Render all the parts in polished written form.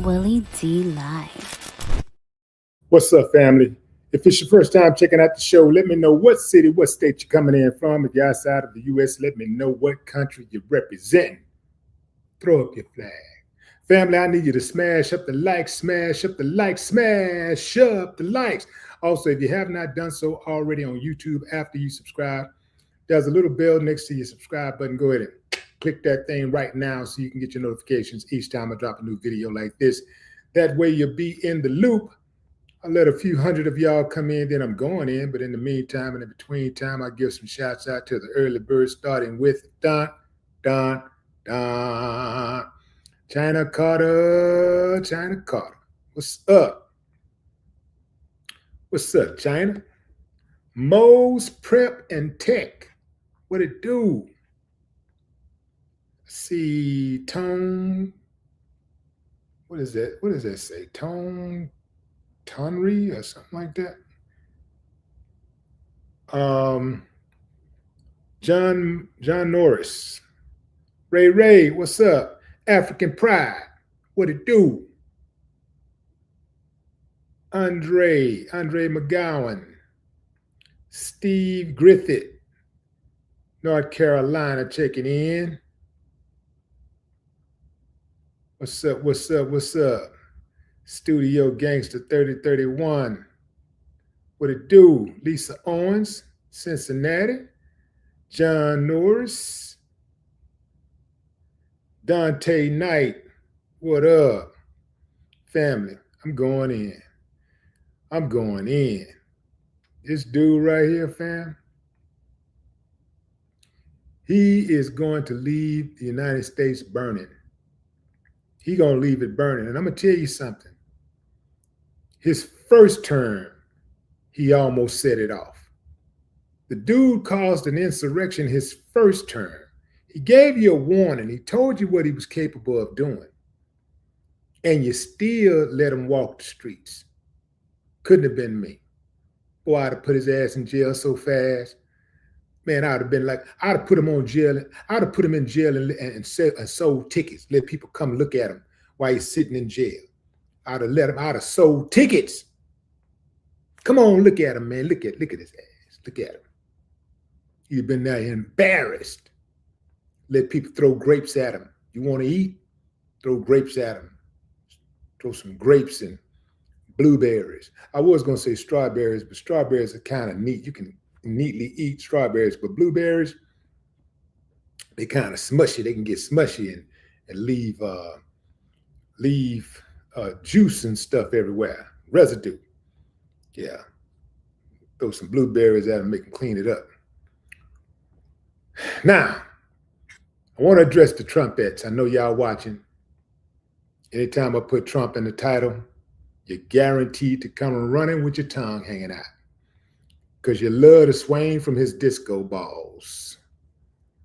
Willie D Live. What's up, family? If it's your first time checking out the show, let me know what city, what state you're coming in from. If you're outside of the U.S., let me know what country you're representing. Throw up your flag. Family, I need you to smash up the likes, smash up the likes, smash up the likes. Also, if you have not done so already on YouTube after you subscribe, there's a little bell next to your subscribe button. Go ahead and click that thing right now so you can get your notifications each time I drop a new video like this. That way you'll be in the loop. I'll let a few hundred of y'all come in, then I'm going in. But in the meantime and in between time, I give some shouts out to the early birds, starting with Don. China Carter. What's up? What's up, China? Mo's Prep and Tech. What it do? See, Tone. What is that? What does that say? Tonry or something like that. John Norris. Ray, what's up? African Pride. What it do? Andre McGowan. Steve Griffith. North Carolina checking in. What's up? Studio Gangster 3031. What it do? Lisa Owens, Cincinnati. John Norris. Dante Knight. What up? Family, I'm going in. This dude right here, fam, he is going to leave the United States burning. He gonna leave it burning. And I'm gonna tell you something. His first term, he almost set it off. The dude caused an insurrection his first term. He gave you a warning. He told you what he was capable of doing. And you still let him walk the streets. Couldn't have been me. Boy, I'd have put his ass in jail so fast. Man, I'd have put him on jail. I'd have put him in jail and sold tickets. Let people come look at him while he's sitting in jail. I'd have sold tickets. Come on, look at him, man. Look at his ass. Look at him. He'd been there embarrassed. Let people throw grapes at him. You want to eat? Throw grapes at him. Throw some grapes and blueberries. I was going to say strawberries, but strawberries are kind of neat. You can neatly eat strawberries, but blueberries, they kind of smushy. They can get smushy and leave juice and stuff everywhere, residue. Yeah, throw some blueberries at them, make them clean it up. Now, I want to address the Trumpettes. I know y'all watching. Anytime I put Trump in the title, you're guaranteed to come running with your tongue hanging out, because you love to swing from his disco balls.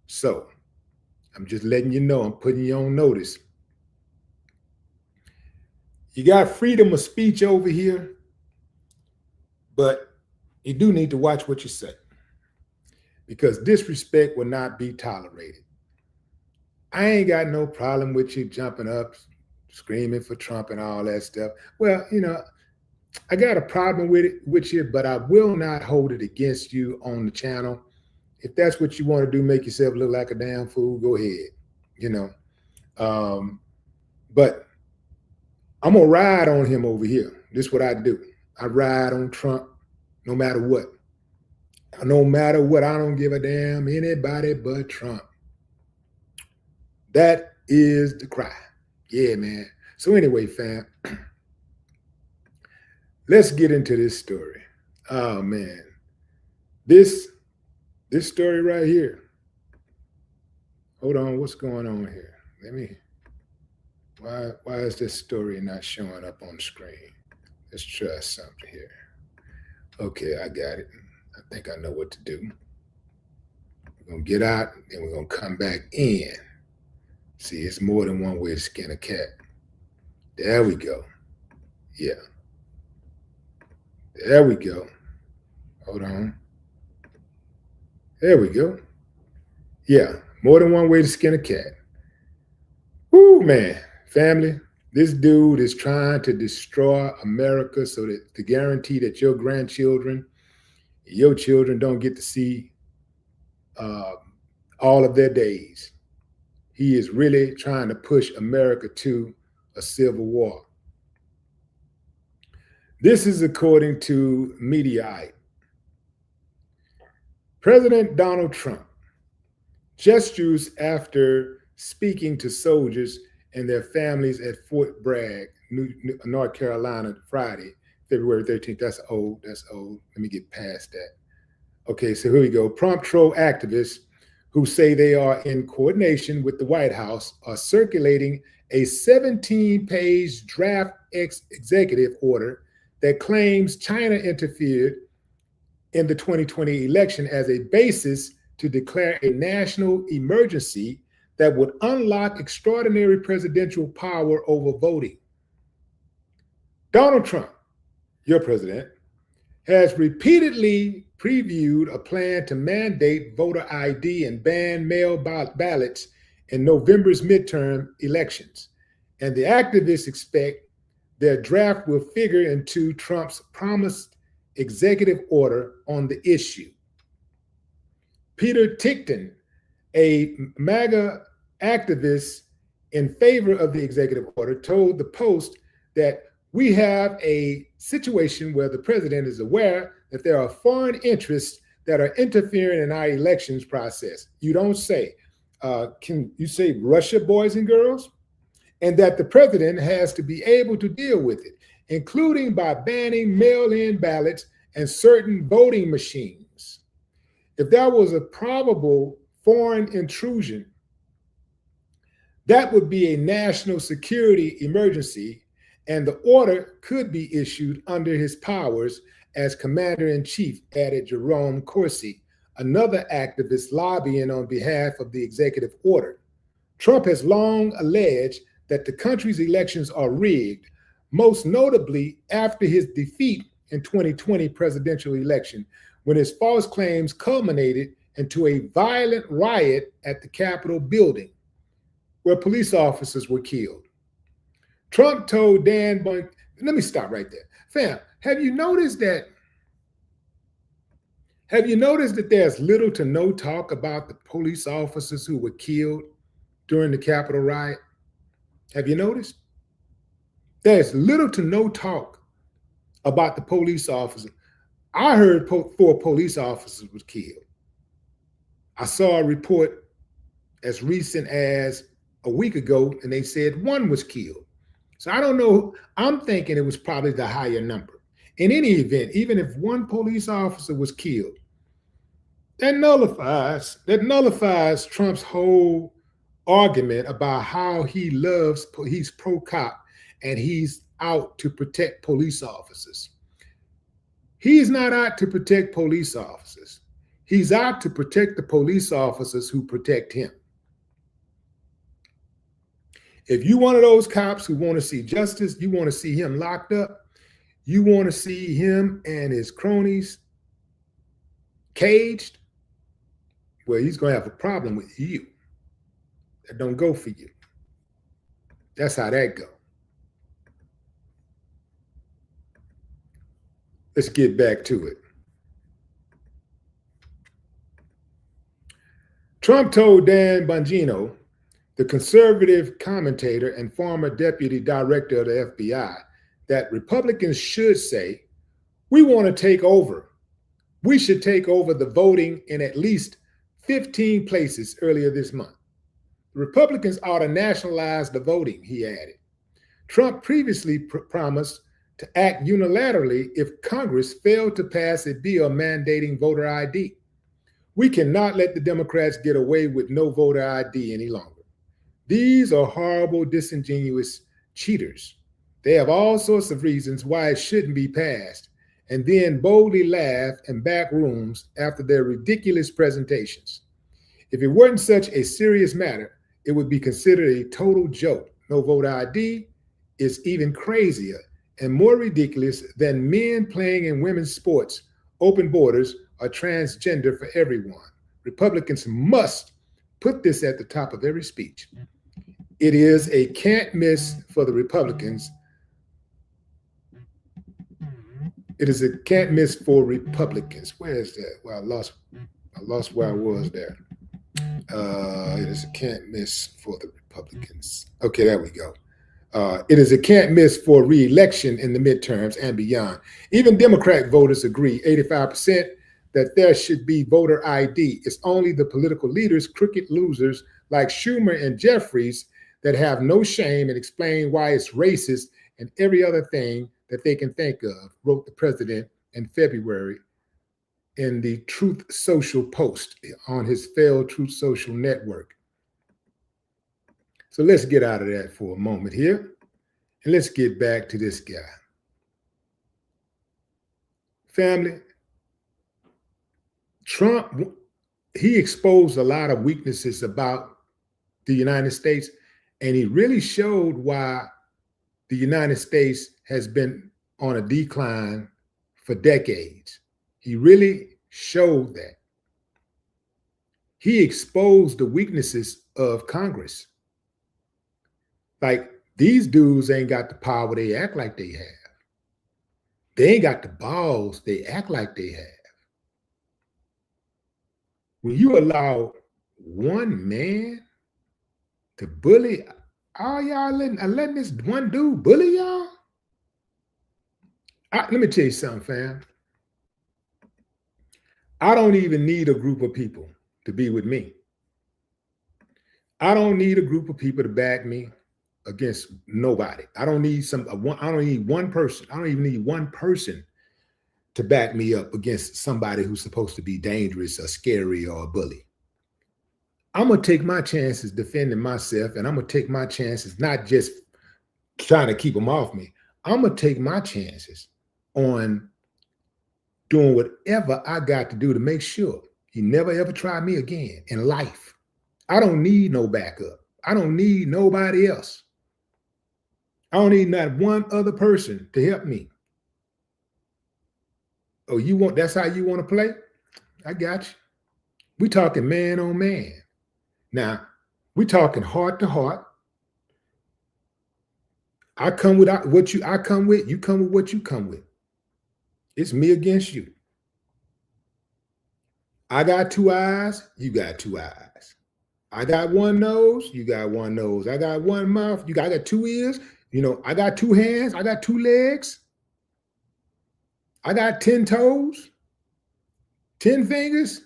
So, I'm just letting you know, I'm putting you on notice. You got freedom of speech over here, but you do need to watch what you say, because disrespect will not be tolerated. I ain't got no problem with you jumping up, screaming for Trump and all that stuff. Well, I got a problem with you, but I will not hold it against you on the channel. If that's what you want to do, make yourself look like a damn fool, go ahead, But I'm going to ride on him over here. This is what I do. I ride on Trump no matter what. No matter what, I don't give a damn anybody but Trump. That is the cry. Yeah, man. So anyway, fam, let's get into this story. Oh, man. This story right here. Hold on, what's going on here? Why is this story not showing up on the screen? Let's try something here. Okay, I got it. I think I know what to do. We're going to get out, and we're going to come back in. See, it's more than one way to skin a cat. There we go. Yeah. There we go. Hold on. There we go. Yeah, more than one way to skin a cat. Woo, man. Family, This dude is trying to destroy America so that to guarantee that your grandchildren, your children don't get to see all of their days. He is really trying to push America to a civil war. This is according to Mediaite. President Donald Trump gestures after speaking to soldiers and their families at Fort Bragg, North Carolina, Friday, February 13th. That's old. Let me get past that. Okay, so here we go. Prompt troll activists who say they are in coordination with the White House are circulating a 17-page draft executive order that claims China interfered in the 2020 election as a basis to declare a national emergency that would unlock extraordinary presidential power over voting. Donald Trump, your president, has repeatedly previewed a plan to mandate voter ID and ban mail ballots in November's midterm elections. And the activists expect their draft will figure into Trump's promised executive order on the issue. Peter Tickton, a MAGA activist in favor of the executive order, told the Post that we have a situation where the president is aware that there are foreign interests that are interfering in our elections process. You don't say. Can you say Russia, boys and girls? And that the president has to be able to deal with it, including by banning mail-in ballots and certain voting machines. If there was a probable foreign intrusion, that would be a national security emergency, and the order could be issued under his powers as commander-in-chief, added Jerome Corsi, another activist lobbying on behalf of the executive order. Trump has long alleged that the country's elections are rigged, most notably after his defeat in 2020 presidential election, when his false claims culminated into a violent riot at the Capitol building, where police officers were killed. Trump told Dan Bun, let me stop right there. Fam, have you noticed that there's little to no talk about the police officers who were killed during the Capitol riot? Have you noticed? There's little to no talk about the police officers. I heard 4 police officers were killed. I saw a report as recent as a week ago, and they said 1 was killed. So I don't know. I'm thinking it was probably the higher number. In any event, even if 1 police officer was killed, that nullifies Trump's whole argument about how he's pro-cop and he's out to protect police officers. He's not out to protect police officers. He's out to protect the police officers who protect him. If you one of those cops who want to see justice, you want to see him locked up, you want to see him and his cronies caged, well, he's going to have a problem with you. That don't go for you. That's how that go. Let's get back to it. Trump told Dan Bongino, the conservative commentator and former deputy director of the FBI, that Republicans should say, we want to take over. We should take over the voting in at least 15 places earlier this month. The Republicans ought to nationalize the voting, he added. Trump previously promised to act unilaterally if Congress failed to pass a bill mandating voter ID. We cannot let the Democrats get away with no voter ID any longer. These are horrible, disingenuous cheaters. They have all sorts of reasons why it shouldn't be passed, and then boldly laugh in back rooms after their ridiculous presentations. If it weren't such a serious matter, it would be considered a total joke. No voter ID is even crazier and more ridiculous than men playing in women's sports, open borders, or transgender for everyone. Republicans must put this at the top of every speech. It is a can't miss for the Republicans. It is a can't miss for Republicans. Where is that? Well, I lost where I was there. It is a can't miss for the Republicans. Okay, there we go. It is a can't miss for re-election in the midterms and beyond. Even Democrat voters agree, 85%, that there should be voter ID. It's only the political leaders, crooked losers like Schumer and Jeffries, that have no shame and explain why it's racist and every other thing that they can think of, wrote the president in February in the Truth Social post on his failed Truth Social network. So let's get out of that for a moment here, and let's get back to this guy. Family, Trump, he exposed a lot of weaknesses about the United States, and he really showed why the United States has been on a decline for decades. He really showed that. He exposed the weaknesses of Congress. Like, these dudes ain't got the power they act like they have. They ain't got the balls they act like they have. When you allow one man to bully all y'all, letting this one dude bully y'all? Let me tell you something, fam. I don't even need a group of people to be with me. I don't need a group of people to back me against nobody. I don't need I don't need one person. I don't even need one person to back me up against somebody who's supposed to be dangerous or scary or a bully. I'm going to take my chances defending myself, and I'm going to take my chances not just trying to keep them off me. I'm going to take my chances on doing whatever I got to do to make sure he never ever try me again in life. I don't need no backup. I don't need nobody else. I don't need not one other person to help me. Oh, that's how you want to play? I got you. We talking man on man. Now, we talking heart to heart. I come with what I come with, you come with what you come with. It's me against you. I got two eyes, you got two eyes. I got one nose, you got one nose. I got one mouth, I got two ears. I got two hands, I got two legs. I got 10 toes, 10 fingers,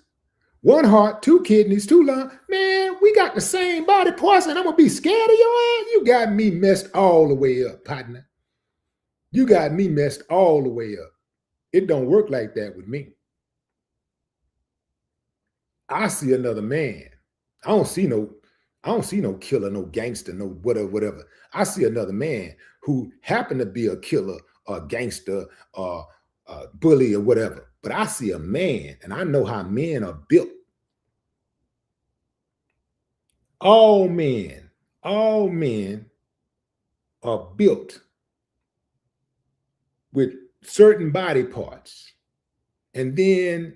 one heart, two kidneys, two lungs. Man, we got the same body parts, and I'm going to be scared of your ass? You got me messed all the way up, partner. You got me messed all the way up. It don't work like that with me. I see another man. I don't see no killer, no gangster, no whatever. I see another man who happened to be a killer or a gangster or a bully or whatever. But I see a man, and I know how men are built. All men are built with certain body parts. And then,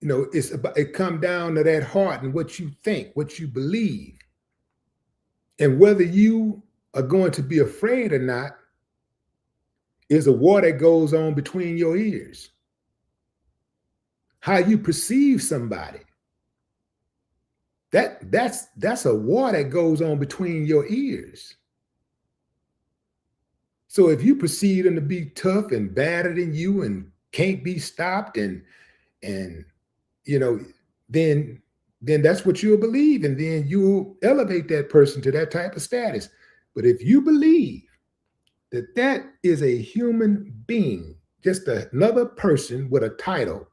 it comes down to that heart and what you think, what you believe. And whether you are going to be afraid or not is a war that goes on between your ears. How you perceive somebody. That's a war that goes on between your ears. So if you perceive them to be tough and badder than you and can't be stopped and then that's what you'll believe, and then you'll elevate that person to that type of status. But if you believe that is a human being, just another person with a title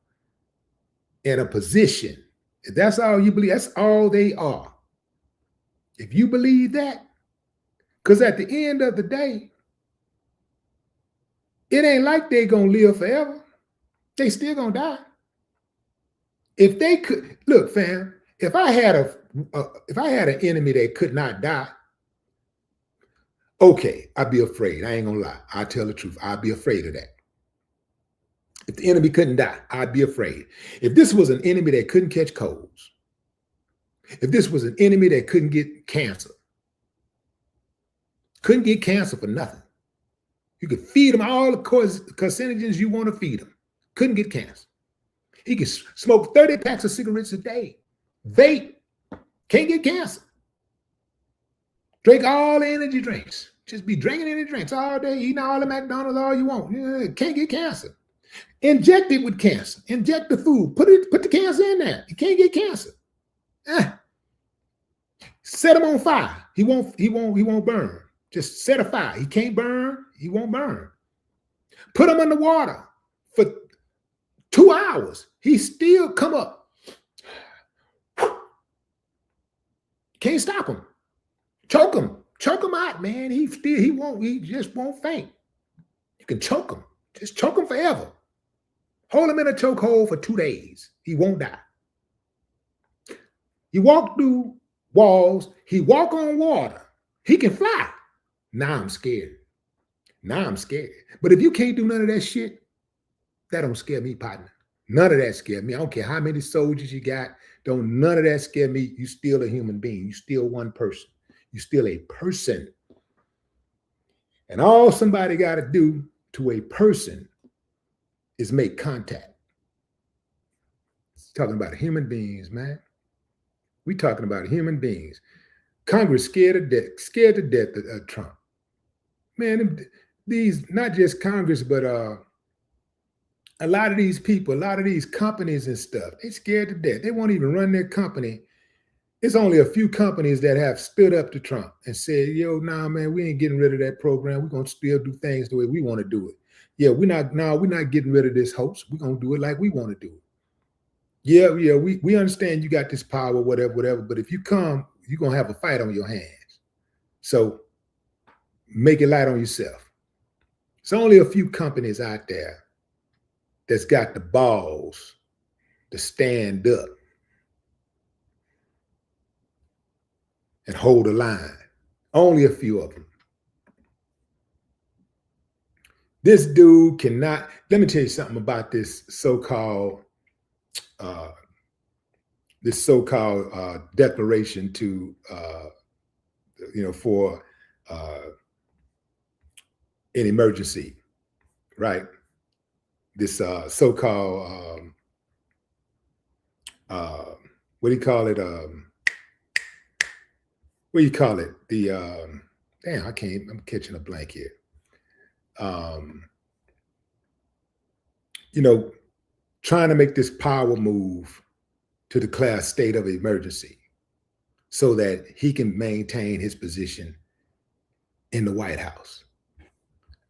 and a position, if that's all you believe, that's all they are. If you believe that, because at the end of the day, it ain't like they're going to live forever. They still going to die. If they could, look, fam, if I had an enemy that could not die, okay, I'd be afraid. I ain't going to lie. I'll tell the truth. I'd be afraid of that. If the enemy couldn't die, I'd be afraid. If this was an enemy that couldn't catch colds, if this was an enemy that couldn't get cancer, Couldn't get cancer for nothing. You could feed them all the carcinogens you want to feed them. Couldn't get cancer. He could smoke 30 packs of cigarettes a day. Vape. Can't get cancer. Drink all the energy drinks. Just be drinking energy drinks all day, eating all the McDonald's all you want. Yeah, can't get cancer. Inject it with cancer. Inject the food. Put the cancer in there. You can't get cancer. Set him on fire. He won't burn. Just set a fire. He can't burn. He won't burn. Put him under water for 2 hours. He still come up. Can't stop him. Choke him. Choke him out, man. He just won't faint. You can choke him. Just choke him forever. Hold him in a chokehold for 2 days. He won't die. He walk through walls. He walk on water. He can fly. Now I'm scared. But if you can't do none of that shit, that don't scare me, partner. None of that scare me. I don't care how many soldiers you got. None of that scare me. You still a human being. You still one person. You still a person. And all somebody got to do to a person is make contact. It's talking about human beings, man. We talking about human beings. Congress scared to death of Trump. Man, these, not just Congress, but a lot of these people, a lot of these companies and stuff, they scared to death. They won't even run their company. It's only a few companies that have stood up to Trump and said, yo, nah, man, we ain't getting rid of that program. We're going to still do things the way we want to do it. Yeah, we're not getting rid of this hoax. We're going to do it like we want to do it. Yeah, we understand you got this power, whatever. But if you come, you're going to have a fight on your hands. So make it light on yourself. It's only a few companies out there that's got the balls to stand up and hold the line. Only a few of them. This dude cannot, let me tell you something about this so-called declaration to, for an emergency, right? This so-called, what do you call it? What do you call it? The, I'm catching a blank here. Trying to make this power move to declare a state of emergency so that he can maintain his position in the White House.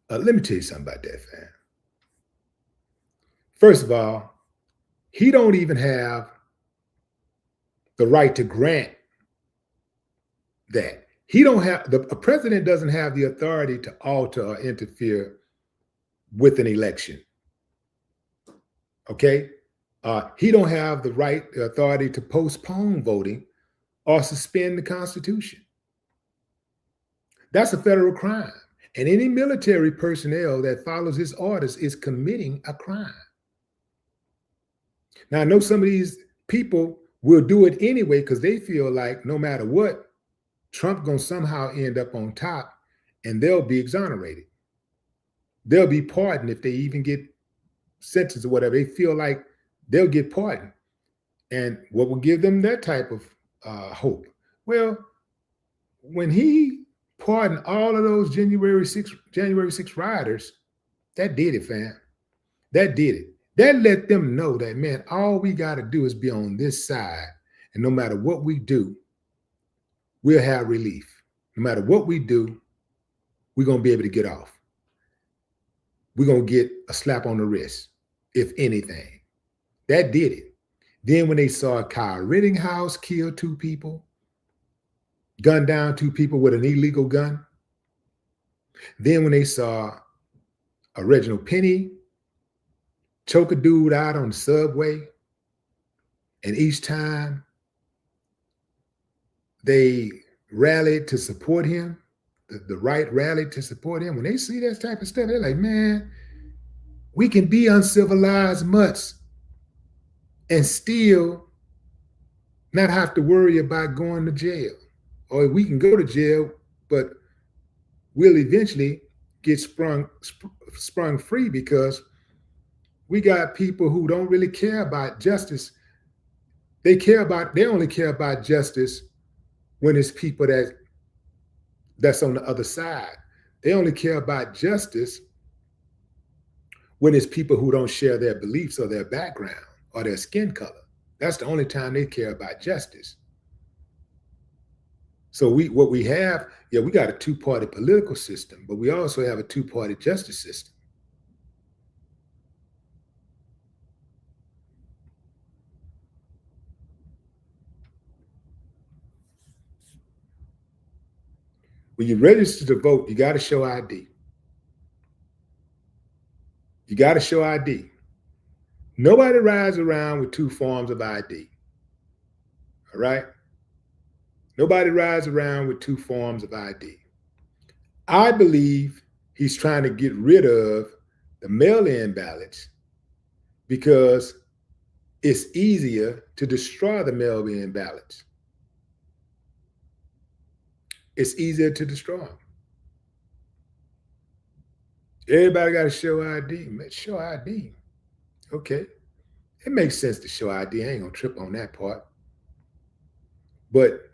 Let me tell you something about that, fam. First of all, he don't even have the right to grant that. A president doesn't have the authority to alter or interfere with an election. Okay? He don't have the authority to postpone voting or suspend the Constitution. That's a federal crime. And any military personnel that follows his orders is committing a crime. Now, I know some of these people will do it anyway because they feel like no matter what, Trump gonna somehow end up on top and they'll be exonerated. They'll be pardoned if they even get sentenced or whatever. They feel like they'll get pardoned. And what will give them that type of hope? Well, when he pardoned all of those January 6 rioters, that did it, fam. That did it. That let them know that, man, all we got to do is be on this side. And no matter what we do, we'll have relief. No matter what we do, we're going to be able to get off. We're going to get a slap on the wrist, if anything. That did it. Then when they saw Kyle Rittenhouse kill 2 people, gun down 2 people with an illegal gun. Then when they saw Reginald Penny choke a dude out on the subway, and each time they rallied to support him, the right rallied to support him, when they see that type of stuff, they're like, man, we can be uncivilized mutts and still not have to worry about going to jail. Or we can go to jail, but will eventually get sprung free, because we got people who don't really care about justice. They only care about justice when it's people that's on the other side. They only care about justice when it's people who don't share their beliefs or their background or their skin color. That's the only time they care about justice. So we got a two-party political system, but we also have a two-party justice system. When you register to vote, you got to show ID. You got to show ID. Nobody rides around with two forms of ID. All right? Nobody rides around with two forms of ID. I believe he's trying to get rid of the mail-in ballots because it's easier to destroy the mail-in ballots. It's easier to destroy them. Everybody got to show ID. Show ID. Okay. It makes sense to show ID. I ain't going to trip on that part. But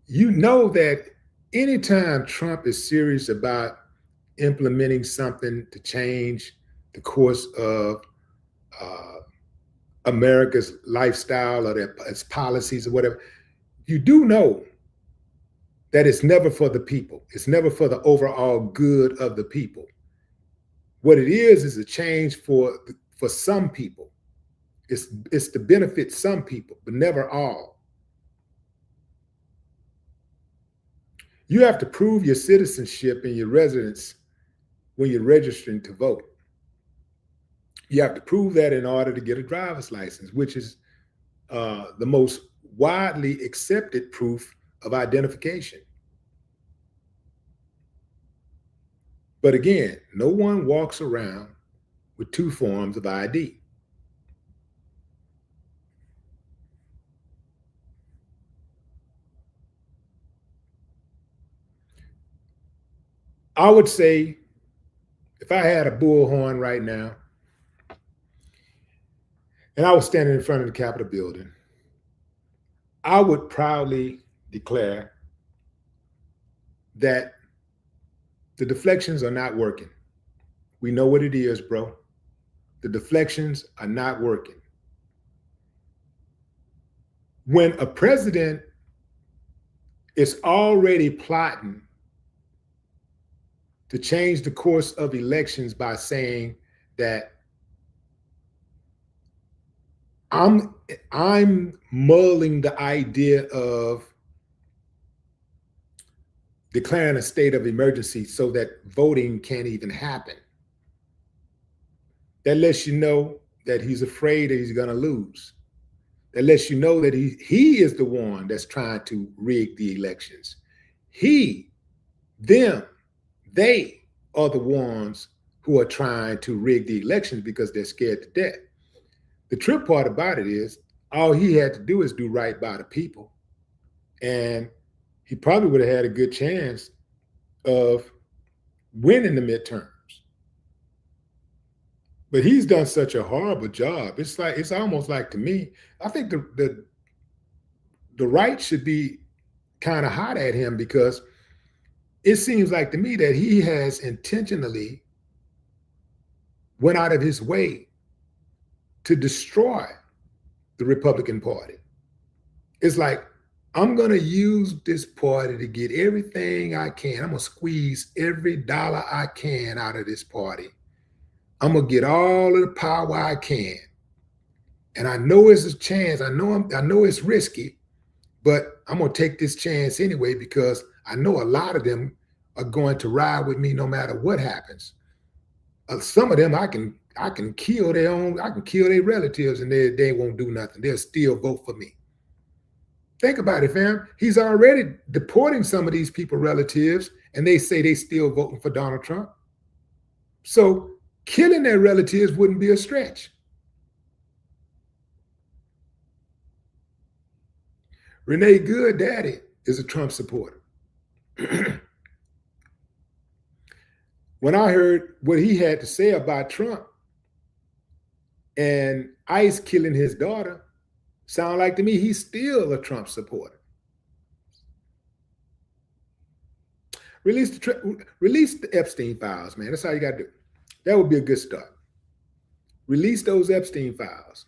you know that anytime Trump is serious about implementing something to change the course of America's lifestyle or its policies or whatever, you do know that it's never for the people. It's never for the overall good of the people. What it is a change for some people. It's to benefit some people, but never all. You have to prove your citizenship and your residence when you're registering to vote. You have to prove that in order to get a driver's license, which is the most widely accepted proof of identification. But again, no one walks around with two forms of ID. I would say if I had a bullhorn right now and I was standing in front of the Capitol building, I would proudly declare that the deflections are not working. We know what it is, bro. The deflections are not working. When a president is already plotting to change the course of elections by saying that I'm mulling the idea of declaring a state of emergency so that voting can't even happen. That lets you know that he's afraid that he's going to lose. That lets you know that he is the one that's trying to rig the elections. They are the ones who are trying to rig the elections because they're scared to death. The trip part about it is all he had to do is do right by the people. And he probably would have had a good chance of winning the midterms. But he's done such a horrible job. It's almost like, to me, I think the right should be kind of hot at him, because it seems like to me that he has intentionally went out of his way to destroy the Republican Party. It's like, I'm going to use this party to get everything I can. I'm going to squeeze every dollar I can out of this party. I'm going to get all of the power I can. And I know it's a chance. I know it's risky, but I'm going to take this chance anyway, because I know a lot of them are going to ride with me no matter what happens. Some of them I can kill their relatives and they won't do nothing. They'll still vote for me. Think about it, fam. He's already deporting some of these people relatives, and they say they still voting for Donald Trump. So killing their relatives wouldn't be a stretch. Renee Good Daddy is a Trump supporter. when I heard what he had to say about Trump and ICE killing his daughter, sound like to me he's still a Trump supporter. Release the Epstein files, man. That's how you got to do. That would be a good start. Release those Epstein files.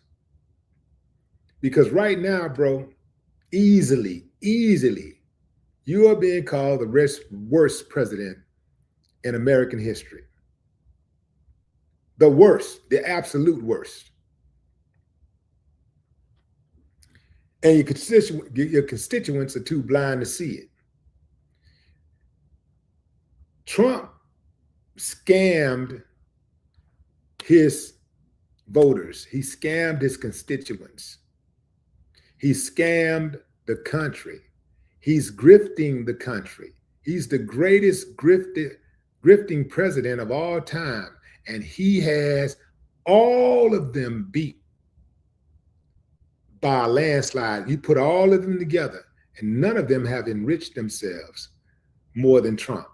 Because right now, bro, easily, you are being called the worst president in American history. The worst, the absolute worst. And your constituents are too blind to see it. Trump scammed his voters. He scammed his constituents. He scammed the country. He's grifting the country. He's the greatest grifting president of all time. And he has all of them beat by a landslide. You put all of them together, and none of them have enriched themselves more than Trump.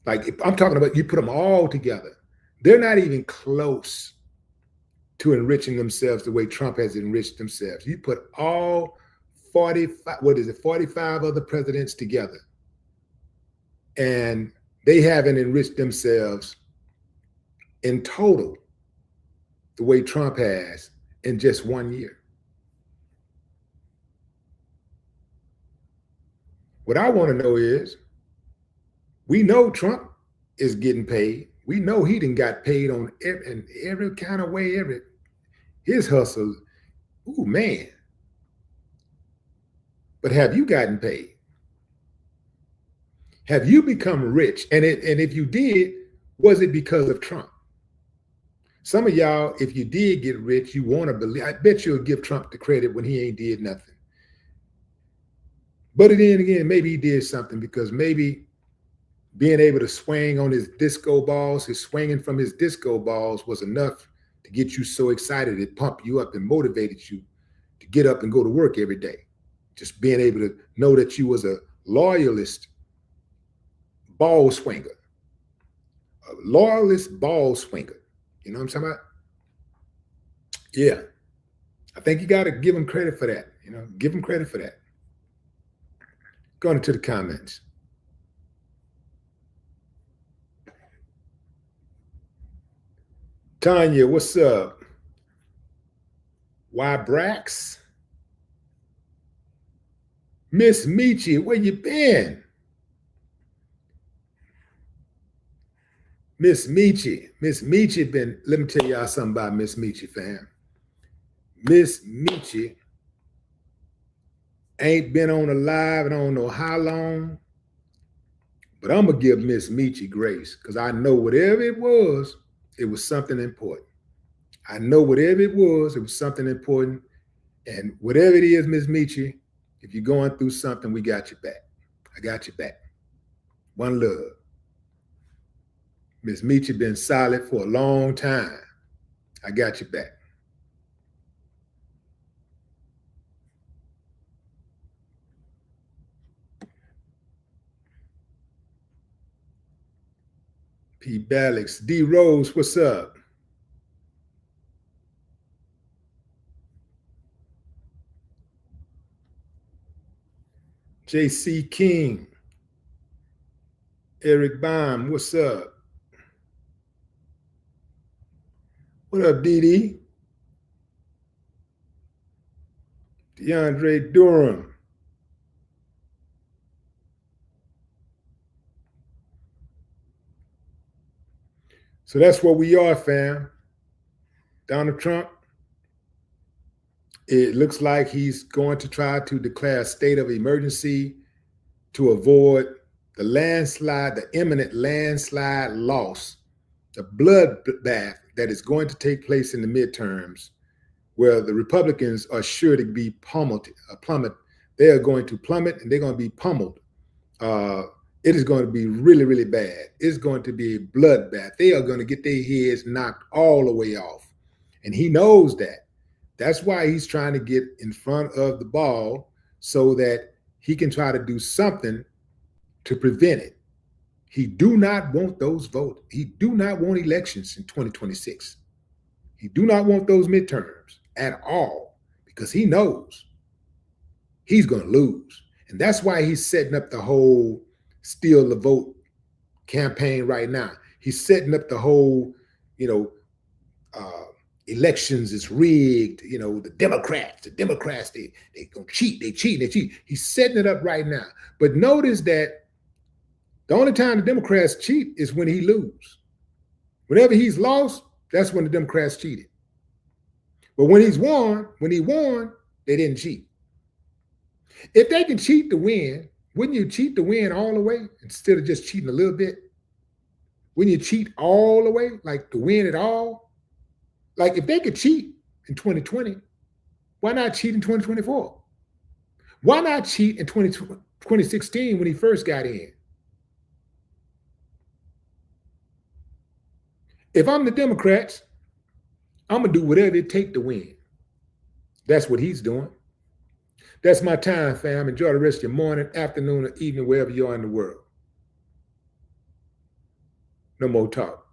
Like, if I'm talking about, you put them all together, they're not even close to enriching themselves the way Trump has enriched themselves. You put all 45 other presidents together, and they haven't enriched themselves in total the way Trump has in just 1 year. What I want to know is, we know Trump is getting paid. We know he done got paid in every kind of way, his hustle. Ooh, man. But have you gotten paid? Have you become rich? And if you did, was it because of Trump? Some of y'all, if you did get rich, you want to believe, I bet you'll give Trump the credit when he ain't did nothing. But then again, maybe he did something, because maybe being able to swing on his disco balls, his swinging from his disco balls was enough to get you so excited, it pumped you up and motivated you to get up and go to work every day. Just being able to know that you was a loyalist ball swinger, a loyalist ball swinger. You know what I'm talking about? Yeah. I think you got to give him credit for that. Give him credit for that. Going into the comments. Tanya, what's up? Why Brax? Miss Michi, where you been? Miss Michi been, let me tell y'all something about Miss Michi, fam. Miss Michi ain't been on a live, I don't know how long, but I'm gonna give Miss Michi grace, because I know whatever it was something important. I know whatever it was something important. And whatever it is, Miss Michi, if you're going through something, we got your back. I got your back. One love. Miss Michi been solid for a long time. I got your back. P. Ballix, D. Rose, what's up? J.C. King, Eric Baum, what's up? What up, Dee? DeAndre Durham. So that's what we are, fam. Donald Trump, it looks like he's going to try to declare a state of emergency to avoid the landslide, the imminent landslide loss, the bloodbath that is going to take place in the midterms, where the Republicans are sure to be plummet. They are going to plummet, and they're going to be pummeled. It is going to be really, really bad. It's going to be a bloodbath. They are going to get their heads knocked all the way off. And he knows that. That's why he's trying to get in front of the ball, so that he can try to do something to prevent it. He do not want those votes. He do not want elections in 2026. He do not want those midterms at all, because he knows he's going to lose. And that's why he's setting up the whole steal the vote campaign right now. He's setting up the whole, elections is rigged. The Democrats, they gonna cheat, they cheat. He's setting it up right now. But notice that the only time the Democrats cheat is when he lose. Whenever he's lost, that's when the Democrats cheated. But when he won, they didn't cheat. If they can cheat to win, wouldn't you cheat to win all the way instead of just cheating a little bit? Wouldn't you cheat all the way, like to win it all? Like if they could cheat in 2020, why not cheat in 2024? Why not cheat in 2016 when he first got in? If I'm the Democrats, I'm going to do whatever it takes to win. That's what he's doing. That's my time, fam. Enjoy the rest of your morning, afternoon, or evening, wherever you are in the world. No more talk.